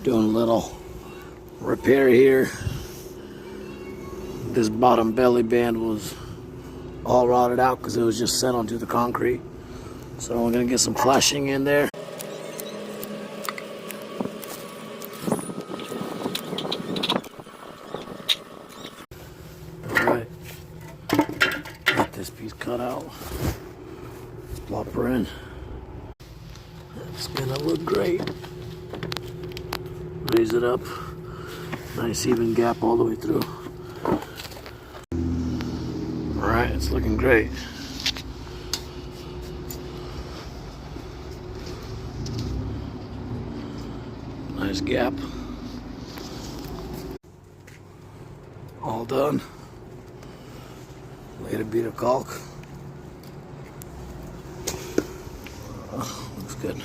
Doing a little repair here. This bottom belly band was all rotted out because it was just set onto the concrete. So we're gonna get some flashing in there. Alright, got this piece cut out. Let's plop her in. It's gonna look great. Raise it up. Nice even gap all the way through. Alright, it's looking great. Nice gap. All done. Laid a bead of caulk. Looks good.